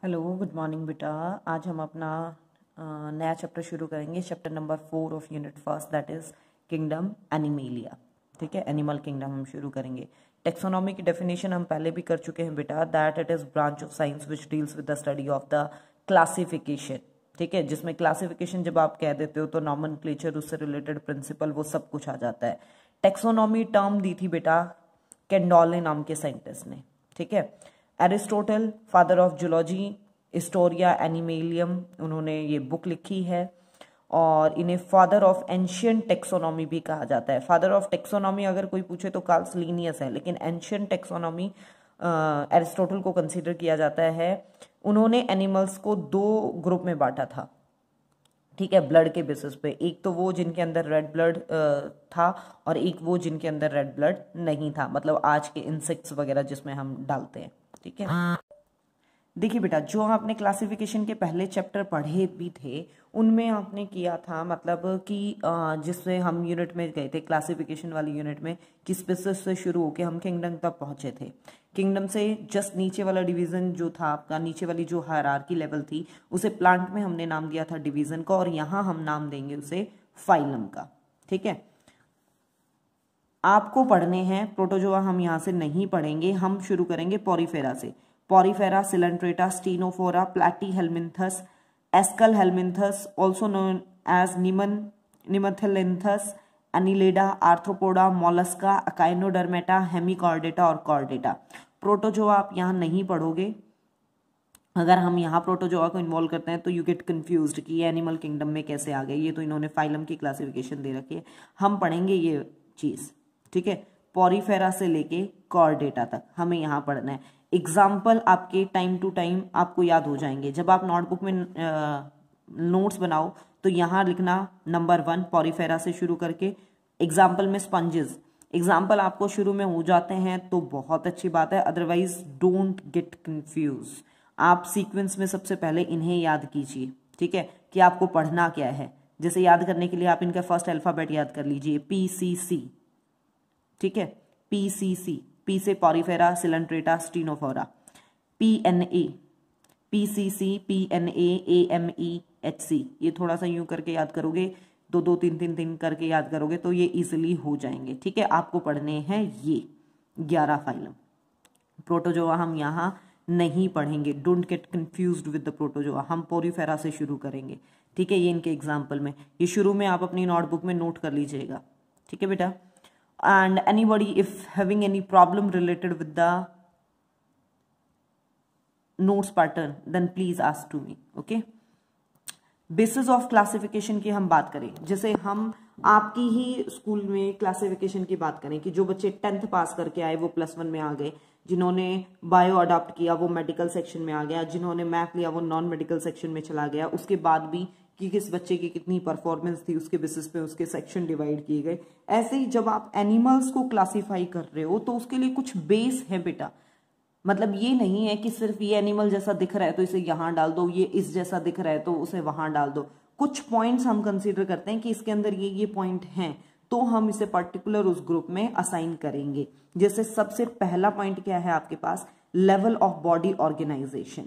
Hello, good morning बेटा। आज हम अपना नया चैप्टर शुरू करेंगे, chapter number 4 of unit first, that is kingdom animalia. ठीक है, एनिमल किंगडम हम शुरू करेंगे। टेक्सोनॉमी की डेफिनेशन हम पहले भी कर चुके हैं बेटा, that it is branch of science which deals with the study of the classification. ठीक है, जिसमें क्लासिफिकेशन जब आप कह देते हो तो नॉमेनक्लेचर, उससे रिलेटेड प्रिंसिपल, वो सब कुछ आ जाता है। टेक्सोनॉमी टर्म दी थी बेटा कैंडोले नाम के साइंटिस्ट ने। ठीक है, Aristotle, father of zoology, Historia Animalium, उन्होंने ये बुक लिखी है और इन्हें फादर ऑफ एंशियंट टेक्सोनॉमी भी कहा जाता है। फादर ऑफ टेक्सोनॉमी अगर कोई पूछे तो कार्ल लिनियस है, लेकिन एंशियंट टेक्सोनॉमी एरिस्टोटल को कंसीडर किया जाता है। उन्होंने एनिमल्स को दो ग्रुप में बांटा था। ठीक है, ब्लड के बेसिस पे, एक तो वो जिनके अंदर रेड ब्लड था और एक वो जिनके अंदर रेड ब्लड नहीं था, मतलब आज के इंसेक्ट्स वगैरह जिसमें हम डालते हैं। ठीक है, देखिए बेटा, जो आपने क्लासिफिकेशन के पहले चैप्टर पढ़े भी थे उनमें आपने किया था, मतलब कि जिससे हम यूनिट में गए थे, क्लासिफिकेशन वाली यूनिट में, कि स्पीसीज से शुरू होकर हम किंगडम तक पहुंचे थे। किंगडम से जस्ट नीचे वाला डिवीजन जो था आपका, नीचे वाली जो हायरार्की लेवल थी, उसे प्लांट में हमने नाम दिया था डिवीजन का, और यहाँ हम नाम देंगे उसे फाइलम का। ठीक है, आपको पढ़ने हैं प्रोटोजोआ, हम यहाँ से नहीं पढ़ेंगे, हम शुरू करेंगे पॉरीफेरा से। Porifera, Coelenterata, Ctenophora, Platyhelminthes, Aschelminthes, also known as Nemathelminthes, Annelida, Arthropoda, Mollusca, Echinodermata, Hemichordata और कॉर्डेटा। प्रोटोजोआ आप यहाँ नहीं पढ़ोगे। अगर हम यहाँ प्रोटोजोआ को इन्वॉल्व करते हैं तो यू गेट कंफ्यूज्ड कि ये एनिमल किंगडम में कैसे आ गए, ये तो इन्होंने फाइलम की क्लासिफिकेशन दे रखी है। हम पढ़ेंगे ये चीज़। ठीक है, पॉरीफेरा से लेके कॉर्डेटा तक हमें यहाँ पढ़ना है। एग्जाम्पल आपके टाइम टू टाइम आपको याद हो जाएंगे। जब आप नोटबुक में नोट्स बनाओ तो यहाँ लिखना नंबर 1 पॉरीफेरा से शुरू करके। एग्जाम्पल में स्पंजेस, एग्जाम्पल आपको शुरू में हो जाते हैं तो बहुत अच्छी बात है, अदरवाइज डोंट गेट कंफ्यूज। आप सीक्वेंस में सबसे पहले इन्हें याद कीजिए। ठीक है, कि आपको पढ़ना क्या है। जैसे याद करने के लिए आप इनका फर्स्ट अल्फाबेट याद कर लीजिए, PCC। ठीक है, PCC, P से Porifera, Coelenterata, Ctenophora. PNA, PCC, PNA, AMEHC, ये थोड़ा सा यूं करके याद करोगे, 2 3 3 3 करके याद करोगे तो ये इजिली हो जाएंगे। ठीक है, आपको पढ़ने हैं ये 11 फाइलम। प्रोटोजोआ हम यहाँ नहीं पढ़ेंगे, don't get confused with the protozoa, हम पॉरीफेरा से शुरू करेंगे। ठीक है, ये इनके एग्जाम्पल में, ये शुरू में आप अपनी नोटबुक में नोट कर लीजिएगा। ठीक है बेटा, and anybody if having any problem related with the notes pattern then please ask to me. okay, basis of classification की हम बात करें, जैसे हम आपकी ही स्कूल में क्लासिफिकेशन की बात करें कि जो बच्चे 10th पास करके आए वो +1 में आ गए, जिन्होंने बायो अडॉप्ट किया वो मेडिकल सेक्शन में आ गया, जिन्होंने मैथ लिया वो नॉन मेडिकल सेक्शन में चला गया। उसके बाद भी कि किस बच्चे की कितनी परफॉर्मेंस थी उसके बेसिस पे उसके सेक्शन डिवाइड किए गए। ऐसे ही जब आप एनिमल्स को क्लासीफाई कर रहे हो तो उसके लिए कुछ बेस है बेटा। मतलब ये नहीं है कि सिर्फ ये एनिमल जैसा दिख रहा है तो इसे यहाँ डाल दो, ये इस जैसा दिख रहा है तो उसे वहां डाल दो। कुछ पॉइंट्स हम कंसीडर करते हैं कि इसके अंदर ये पॉइंट हैं, तो हम इसे पर्टिकुलर उस ग्रुप में असाइन करेंगे। जैसे सबसे पहला पॉइंट क्या है आपके पास, लेवल ऑफ बॉडी ऑर्गेनाइजेशन,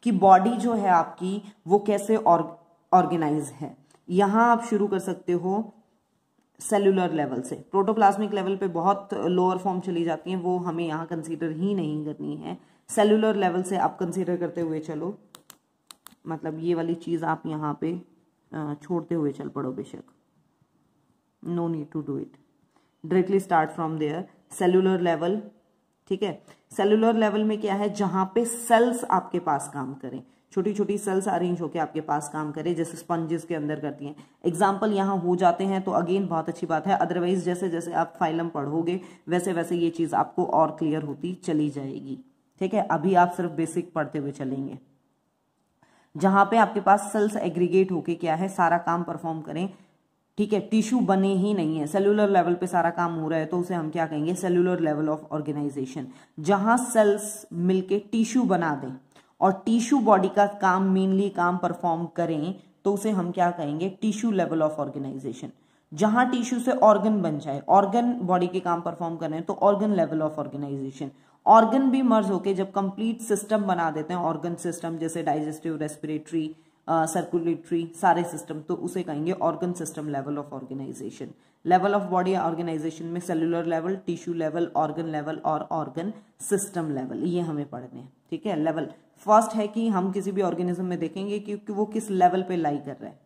कि बॉडी जो है आपकी वो कैसे ऑर्गेनाइज है। यहां आप शुरू कर सकते हो सेलुलर लेवल से। प्रोटोप्लाज्मिक लेवल पे बहुत लोअर फॉर्म चली जाती हैं, वो हमें यहाँ कंसीडर ही नहीं करनी है। सेलुलर लेवल से आप कंसीडर करते हुए चलो, मतलब ये वाली चीज आप यहाँ पे छोड़ते हुए चल पड़ो बेशक, no need to do it, directly start from there cellular level. ठीक है, सेलुलर लेवल में क्या है, जहां पे सेल्स आपके पास काम करें, छोटी छोटी सेल्स अरेंज होकर आपके पास काम करें, जैसे स्पंजेस के अंदर करती हैं। एग्जाम्पल यहाँ हो जाते हैं तो अगेन बहुत अच्छी बात है, अदरवाइज जैसे जैसे आप फाइलम पढ़ोगे वैसे वैसे ये चीज आपको और क्लियर होती चली जाएगी। ठीक है, अभी आप सिर्फ बेसिक पढ़ते हुए चलेंगे। जहां पे आपके पास सेल्स एग्रीगेट होके क्या है सारा काम परफॉर्म करें। ठीक है, टिश्यू बने ही नहीं है, सेलुलर लेवल पे सारा काम हो रहा है तो उसे हम क्या कहेंगे, सेलुलर लेवल ऑफ ऑर्गेनाइजेशन। जहां सेल्स मिलके टिश्यू बना दें और टिश्यू बॉडी का काम मेनली काम परफॉर्म करें तो उसे हम क्या कहेंगे, टिश्यू लेवल ऑफ ऑर्गेनाइजेशन। जहां टिश्यू से ऑर्गन बन जाए, ऑर्गन बॉडी के काम परफॉर्म कर रहे हैं तो organ level of organization. Organ भी मर्ज होके जब कंप्लीट सिस्टम बना देते हैं, ऑर्गन सिस्टम जैसे डाइजेस्टिव, रेस्पिरेटरी, सर्कुलेटरी, सारे सिस्टम, तो उसे कहेंगे organ system level of organization. Level of body organization में cellular level, tissue level, organ level और ऑर्गन सिस्टम लेवल, ये हमें पढ़ने हैं। ठीक है, लेवल फर्स्ट है कि हम किसी भी ऑर्गेनिज्म में देखेंगे कि वो किस लेवल पे लाई कर रहा है।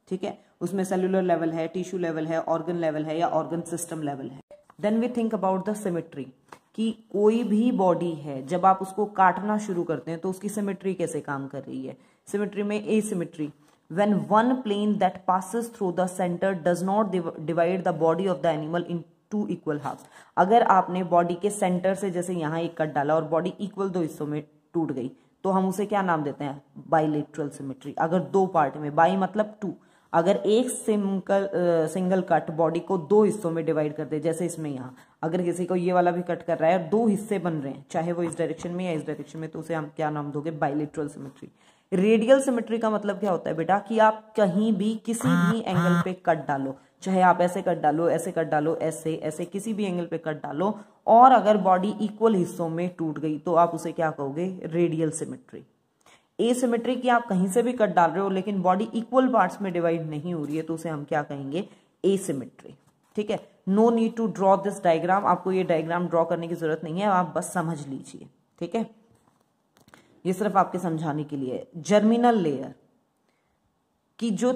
ठीक है, उसमें सेलुलर लेवल है, टिश्यू लेवल है, ऑर्गन लेवल है या ऑर्गन सिस्टम लेवल है। Then we think about the symmetry, कि कोई भी बॉडी है जब आप उसको काटना शुरू करते हैं तो उसकी सिमेट्री कैसे काम कर रही है। सिमेट्री में asymmetry, when one plane that passes through the centre does not divide the body of the animal in two equal half. अगर आपने बॉडी के सेंटर से जैसे यहाँ एक कट डाला और बॉडी इक्वल दो हिस्सों में टूट गई तो हम उसे क्या नाम देते हैं, बाइलेटरल सिमेट्री। अगर दो पार्ट में, बाई मतलब टू, अगर एक सिंगल कट बॉडी को दो हिस्सों में डिवाइड कर दे, जैसे इसमें यहाँ अगर किसी को ये वाला भी कट कर रहा है और दो हिस्से बन रहे हैं, चाहे वो इस डायरेक्शन में या इस डायरेक्शन में, तो उसे हम क्या नाम दोगे, बाइलेटरल सिमेट्री। रेडियल सिमेट्री का मतलब क्या होता है बेटा, कि आप कहीं भी किसी भी एंगल पे कट डालो, चाहे आप ऐसे कट डालो, ऐसे कट डालो, ऐसे ऐसे किसी भी एंगल पे कट डालो, और अगर बॉडी इक्वल हिस्सों में टूट गई तो आप उसे क्या कहोगे, रेडियल सिमेट्री। एसिमेट्री की आप कहीं से भी कट डाल रहे हो लेकिन बॉडी इक्वल पार्ट्स में डिवाइड नहीं हो रही है तो उसे हम क्या कहेंगे, एसिमेट्री। ठीक है, no need to draw this diagram, आपको ये डायग्राम ड्रॉ करने की जरूरत नहीं है, आप बस समझ लीजिए। ठीक है, ये सिर्फ आपके समझाने के लिए। जर्मिनल लेयर की जो,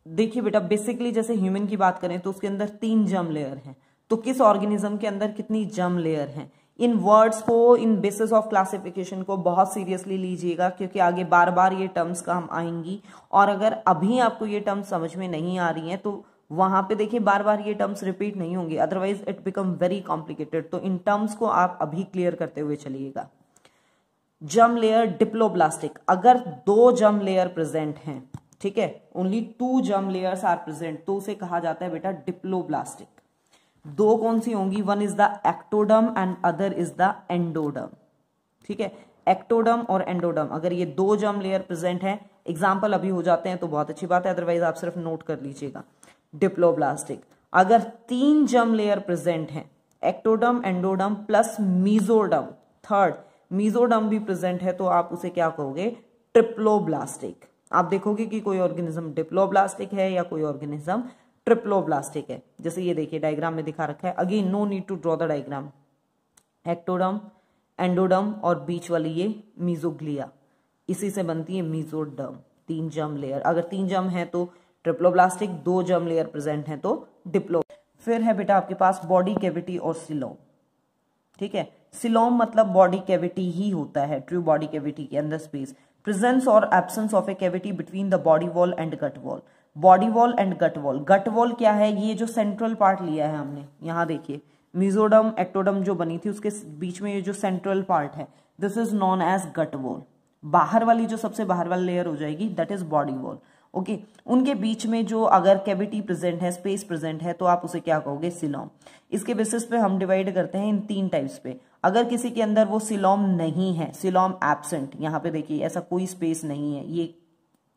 देखिए बेटा बेसिकली जैसे ह्यूमन की बात करें तो उसके अंदर 3 जर्म लेयर हैं, तो किस ऑर्गेनिज्म के अंदर कितनी जर्म लेयर हैं। इन वर्ड्स को, इन बेसिस ऑफ क्लासिफिकेशन को बहुत सीरियसली लीजिएगा क्योंकि आगे बार बार ये टर्म्स का हम आएंगी, और अगर अभी आपको ये टर्म्स समझ में नहीं आ रही हैं तो वहां पे देखिए बार बार ये टर्म्स रिपीट नहीं होंगी, otherwise it become very complicated. तो इन टर्म्स को आप अभी क्लियर करते हुए चलिएगा। जर्म लेयर डिप्लोब्लास्टिक, अगर 2 जर्म लेयर प्रेजेंट हैं, ठीक है, only 2 germ layers are present, तो उसे कहा जाता है बेटा डिप्लोब्लास्टिक। 2 कौन सी होंगी, one is the ectoderm and other is the endoderm. ठीक है, एक्टोडर्म और एंडोडर्म, अगर ये 2 जर्म लेयर प्रेजेंट है, एग्जाम्पल अभी हो जाते हैं तो बहुत अच्छी बात है, अदरवाइज आप सिर्फ नोट कर लीजिएगा। डिप्लोब्लास्टिक, अगर 3 जर्म लेयर प्रेजेंट है, ectoderm, endoderm plus mesoderm, third mesoderm भी प्रेजेंट है, तो आप उसे क्या कहोगे, ट्रिप्लोब्लास्टिक। आप देखोगे कि कोई ऑर्गेनिज्म डिप्लोब्लास्टिक है या कोई ऑर्गेनिज्म ट्रिप्लोब्लास्टिक है। जैसे ये देखिए डायग्राम में दिखा रखा है, again no need to draw the diagram. Ectoderm, endoderm और बीच वाली ये मीजोग्लिया, इसी से बनती है मीजोडर्म। 3 जर्म लेयर, अगर 3 जर्म है तो ट्रिप्लोब्लास्टिक, 2 जर्म लेयर प्रेजेंट है तो डिप्लो। फिर है बेटा आपके पास बॉडी कैविटी और सिलोम। ठीक है, सिलोम मतलब बॉडी कैविटी ही होता है, ट्रू बॉडी कैविटी के अंदर स्पेस, प्रेजेंस और absence of a cavity between the body wall and gut wall. Body wall and gut wall, gut wall क्या है, ये जो सेंट्रल पार्ट लिया है हमने, यहाँ देखिए मीजोडर्म एक्टोडर्म जो बनी थी उसके बीच में ये जो सेंट्रल पार्ट है, this is known as gut wall. बाहर वाली जो सबसे बाहर वाली लेयर हो जाएगी that is body wall. Okay, उनके बीच में जो अगर कैविटी प्रेजेंट है, स्पेस प्रेजेंट है, तो आप उसे क्या कहोगे, सिलोम। इसके बेसिस पे हम डिवाइड करते हैं इन 3 टाइप्स पे। अगर किसी के अंदर वो सिलोम नहीं है, सिलोम एब्सेंट, यहाँ पे देखिए ऐसा कोई स्पेस नहीं है, ये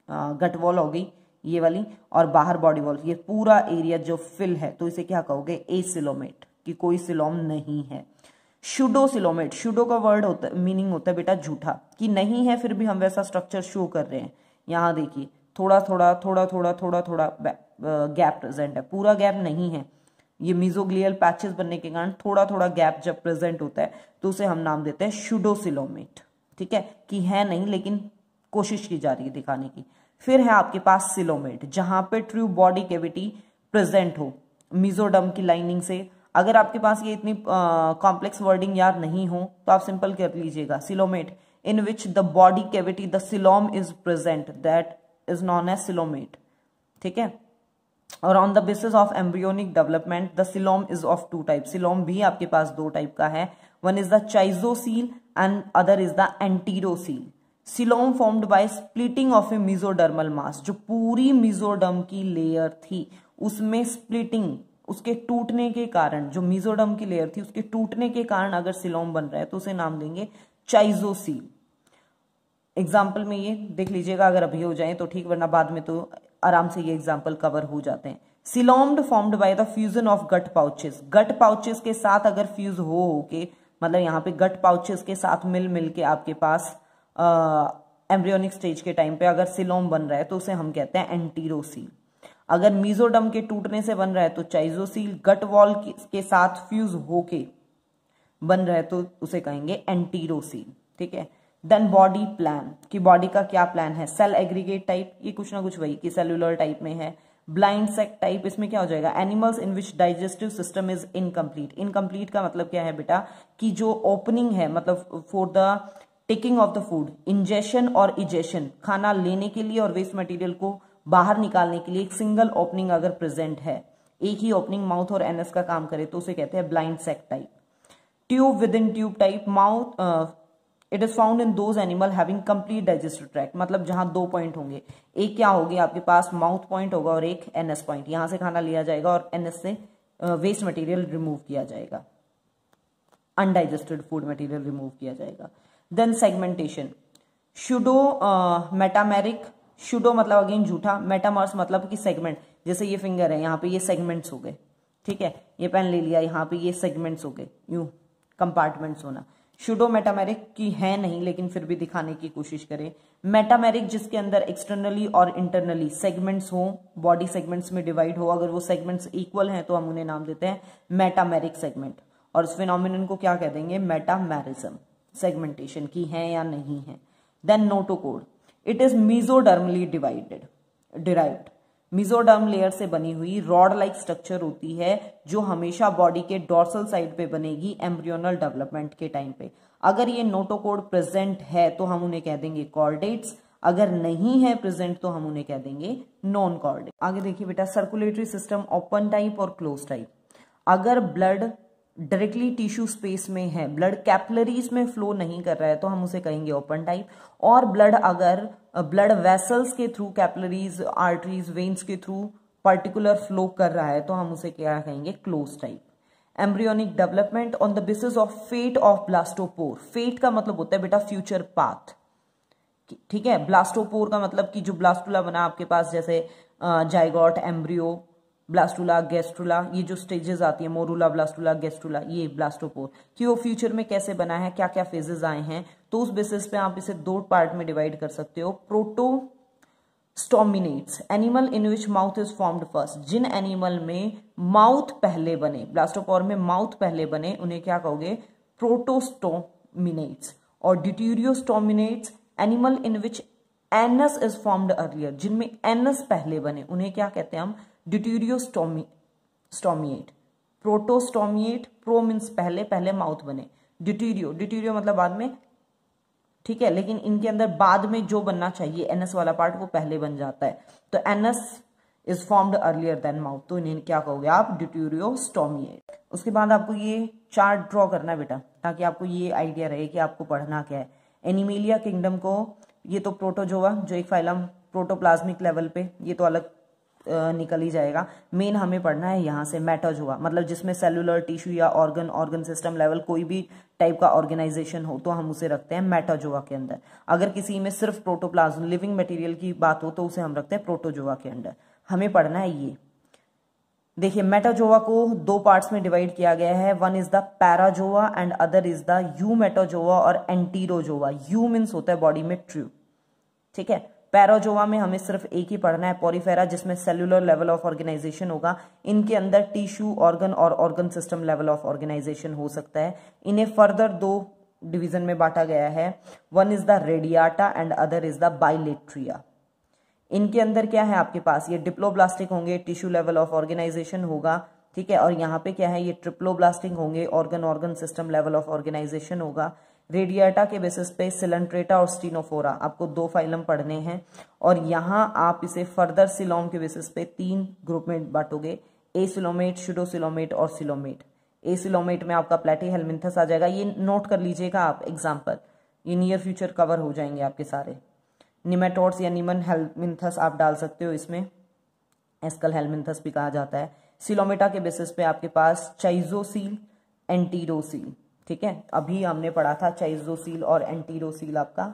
गट वॉल हो गई ये वाली, और बाहर बॉडी वॉल, ये पूरा एरिया जो फिल है, तो इसे क्या कहोगे, एसिलोमेट, कि कोई सिलोम नहीं है। शुडोसिलोमेट, शुडो का वर्ड होता है, मीनिंग होता है बेटा झूठा, कि नहीं है फिर भी हम वैसा स्ट्रक्चर शो कर रहे हैं। यहाँ देखिए थोड़ा थोड़ा थोड़ा थोड़ा थोड़ा थोड़ा गैप प्रेजेंट है, पूरा गैप नहीं है। ये मीजोग्लियल पैचेस बनने के कारण थोड़ा थोड़ा गैप जब प्रेजेंट होता है तो उसे हम नाम देते हैं शुडोसिलोमेट। ठीक है, कि है नहीं लेकिन कोशिश की जा रही है दिखाने की। फिर है आपके पास सिलोमेट, जहां पे ट्रू बॉडी कैविटी प्रेजेंट हो मीजोडर्म की लाइनिंग से। अगर आपके पास ये इतनी कॉम्प्लेक्स वर्डिंग याद नहीं हो तो आप सिंपल कर लीजिएगा, coelomate in which the body cavity the coelom is present, that is known as coelomate. ठीक है, और on the basis of embryonic development the coelom is of 2 type. Coelom भी आपके पास 2 टाइप का है, वन इज द चाइजोसील and other is the enterocoel. Coelom formed by splitting of a mesodermal mass, जो पूरी मीजोडर्म की लेयर थी उसमें स्प्लिटिंग, उसके टूटने के कारण, जो मीजोडर्म की लेयर थी उसके टूटने के कारण अगर सिलोम बन रहा है तो उसे नाम देंगे चाइजोसील। एग्जाम्पल में ये देख लीजिएगा, अगर अभी हो जाए तो ठीक, वरना बाद में तो आराम से ये एग्जाम्पल कवर हो जाते हैं। Coelom formed by the fusion of gut pouches, gut pouches के साथ अगर फ्यूज हो के मतलब यहाँ पे गट पाउचेस के साथ मिल के आपके पास एम्ब्रियोनिक स्टेज के टाइम पे अगर सिलोम बन रहा है तो उसे हम कहते हैं एंटीरोसील। अगर मीजोडर्म के टूटने से बन रहा है तो चाइजोसील। गट वॉल के साथ फ्यूज होके बन रहा है तो उसे कहेंगे एंटीरोसील। ठीक है। देन बॉडी प्लान, कि बॉडी का क्या प्लान है। सेल एग्रीगेट टाइप, ये कुछ ना कुछ वही कि सेलुलर टाइप में है। ब्लाइंड सेक टाइप, इसमें क्या हो जाएगा, animals in which digestive system is incomplete. Incomplete का मतलब क्या है बेटा, कि जो ओपनिंग है मतलब for the taking of the food, ingestion और इजेशन, खाना लेने के लिए और वेस्ट मटेरियल को बाहर निकालने के लिए एक सिंगल ओपनिंग अगर प्रेजेंट है, एक ही ओपनिंग माउथ और एनस का काम करे तो उसे कहते हैं blind sac type. Tube within tube type, mouth it is found in those animal having complete digestive tract, मतलब जहां दो पॉइंट होंगे, एक क्या होगी आपके पास माउथ पॉइंट होगा और एक एनएस पॉइंट, यहां से खाना लिया जाएगा और एनएस से वेस्ट मटेरियल रिमूव किया जाएगा, अनडाइजेस्टेड फूड मटेरियल रिमूव किया जाएगा। Then segmentation, pseudo metameric, pseudo मतलब अगेन झूठा, मेटामर्स मतलब कि सेगमेंट, जैसे ये फिंगर है यहाँ पे ये सेगमेंट्स हो गए। ठीक है, ये पेन ले लिया, यहाँ पे ये सेगमेंट्स हो गए, यूं कंपार्टमेंट्स होना। शुडो मेटामेरिक की है नहीं लेकिन फिर भी दिखाने की कोशिश करें। मेटामेरिक जिसके अंदर एक्सटर्नली और इंटरनली सेगमेंट्स हो, बॉडी सेगमेंट्स में डिवाइड हो, अगर वो सेगमेंट्स इक्वल हैं तो हम उन्हें नाम देते हैं मेटामेरिक सेगमेंट, और इस फिनोमिनन को क्या कह देंगे, मेटामेरिज्म। सेगमेंटेशन की है या नहीं है। Then notochord, it is mesodermally derived, mesoderm layer से बनी हुई रॉड लाइक स्ट्रक्चर होती है जो हमेशा बॉडी के डॉर्सल साइड पे बनेगी एम्ब्रियोनल डेवलपमेंट के टाइम पे। अगर ये नोटोकोड प्रेजेंट है तो हम उन्हें कह देंगे कॉर्डेट्स, अगर नहीं है प्रेजेंट तो हम उन्हें कह देंगे नॉन कॉर्डेट। आगे देखिए बेटा, सर्कुलेटरी सिस्टम ओपन टाइप और क्लोज टाइप। अगर ब्लड डायरेक्टली टिश्यू स्पेस में है, ब्लड कैपिलरीज में फ्लो नहीं कर रहा है तो हम उसे कहेंगे ओपन टाइप, और ब्लड अगर ब्लड वेसल्स के थ्रू, कैपिलरीज, आर्टरीज, वेन्स के थ्रू पर्टिकुलर फ्लो कर रहा है तो हम उसे क्या कहेंगे, close type. Embryonic development on the basis of fate of blastopore. Fate का मतलब होता है बेटा फ्यूचर पाथ, ठीक है। ब्लास्टोपोर का मतलब कि जो ब्लास्टुला बना आपके पास, जैसे जाइगोट, एम्ब्रियो, ब्लास्टुला, गेस्ट्रुला, ये जो स्टेजेस आती है, मोरूला, ब्लास्टुला, गेस्ट्रुला, ये ब्लास्टोपोर, कि वो फ्यूचर में कैसे बना है, क्या क्या फेजेस आए हैं, तो उस बेसिस पे आप इसे दो पार्ट में डिवाइड कर सकते हो। Protostomates, animal in which mouth is formed first, जिन एनिमल में माउथ पहले बने, ब्लास्टोपोर में माउथ पहले बने, उन्हें क्या कहोगे, प्रोटोस्टोमिनेट्स। और deuterostomates, animal in which anus is formed earlier, जिनमें एनस पहले बने, उन्हें क्या कहते हैं हम, ड्यूटेरियोस्टोमिएट। प्रोटोस्टोमिएट, प्रो मीन्स पहले, पहले माउथ बने, ड्यूटेरियो मतलब बाद में, ठीक है, लेकिन इनके अंदर बाद में जो बनना चाहिए एनस वाला पार्ट वो पहले बन जाता है, तो anus is formed earlier than mouth, तो इन्हें क्या कहोगे आप, ड्यूटेरियोस्टोमिएट। उसके बाद आपको ये चार्ट ड्रॉ करना है बेटा, ताकि आपको ये आइडिया रहे कि आपको पढ़ना क्या है। एनिमेलिया किंगडम को, ये तो प्रोटोजोआ जो एक फाइलम प्रोटोप्लाज्मिक लेवल पे, ये तो अलग निकल ही जाएगा। मेन हमें पढ़ना है यहाँ से मेटाजोआ, मतलब जिसमें सेलुलर टिश्यू या ऑर्गन सिस्टम लेवल कोई भी टाइप का ऑर्गेनाइजेशन हो तो हम उसे रखते हैं मेटाजोआ के अंदर। अगर किसी में सिर्फ प्रोटोप्लाज्म लिविंग मटेरियल की बात हो तो उसे हम रखते हैं प्रोटोजोआ के अंदर। हमें पढ़ना है ये, देखिए मेटाजोआ को दो पार्ट्स में डिवाइड किया गया है, one is the Parazoa and other is the Eumetazoa और एंटीरोजोआ। यू मीन्स होता है बॉडी में ट्रू, ठीक है। पैराजोआ में हमें सिर्फ एक ही पढ़ना है, पोरीफेरा, जिसमें सेलुलर लेवल ऑफ ऑर्गेनाइजेशन होगा। इनके अंदर टिश्यू, ऑर्गन और organ system level of organisation हो सकता है। इन्हें फर्दर दो डिवीजन में बांटा गया है, one is the radiata and other is the Bilateria. इनके अंदर क्या है आपके पास, ये डिप्लोब्लास्टिक होंगे, टिश्यू लेवल ऑफ ऑर्गेनाइजेशन होगा, ठीक है, और यहाँ पे क्या है, ये ट्रिप्लोब्लास्टिक होंगे, organ system level of organisation होगा। रेडिएटा के बेसिस पे सिलेंट्रेटा और स्टीनोफोरा, आपको दो फाइलम पढ़ने हैं, और यहाँ आप इसे फर्दर सिलोम के बेसिस पे तीन ग्रुप में बांटोगे, एसिलोमेट, शुडोसिलोमेट और सिलोमेट। एसिलोमेट में आपका प्लेटीहेलमिन्थस आ जाएगा, ये नोट कर लीजिएगा आप, एग्जाम्पल, ये नियर फ्यूचर कवर हो जाएंगे आपके सारे। निमेटोड्स या निमन हेलमिन्थस आप डाल सकते हो इसमें, एस्कल हेलमिन्थस भी कहा जाता है। सिलोमेटा के बेसिस पे आपके पास चाइजोसील, एंटीरोसील, ठीक है, अभी हमने पढ़ा था चाइजोसील और एंटीरोसील आपका,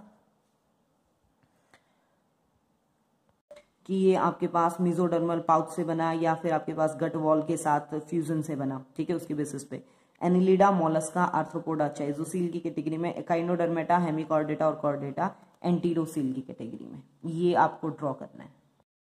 कि ये आपके पास मेसोडर्मल पाउच से बना या फिर आपके पास गट वॉल के साथ फ्यूजन से बना, ठीक है, उसके बेसिस पे। एनिलिडा, मोलस्का, आर्थ्रोपोडा चाइजोसील की कैटेगरी में, एकाइनोडर्मेटा, हेमिकॉर्डेटा और कॉर्डेटा एंटीरोसील की कैटेगरी में। ये आपको ड्रॉ करना है।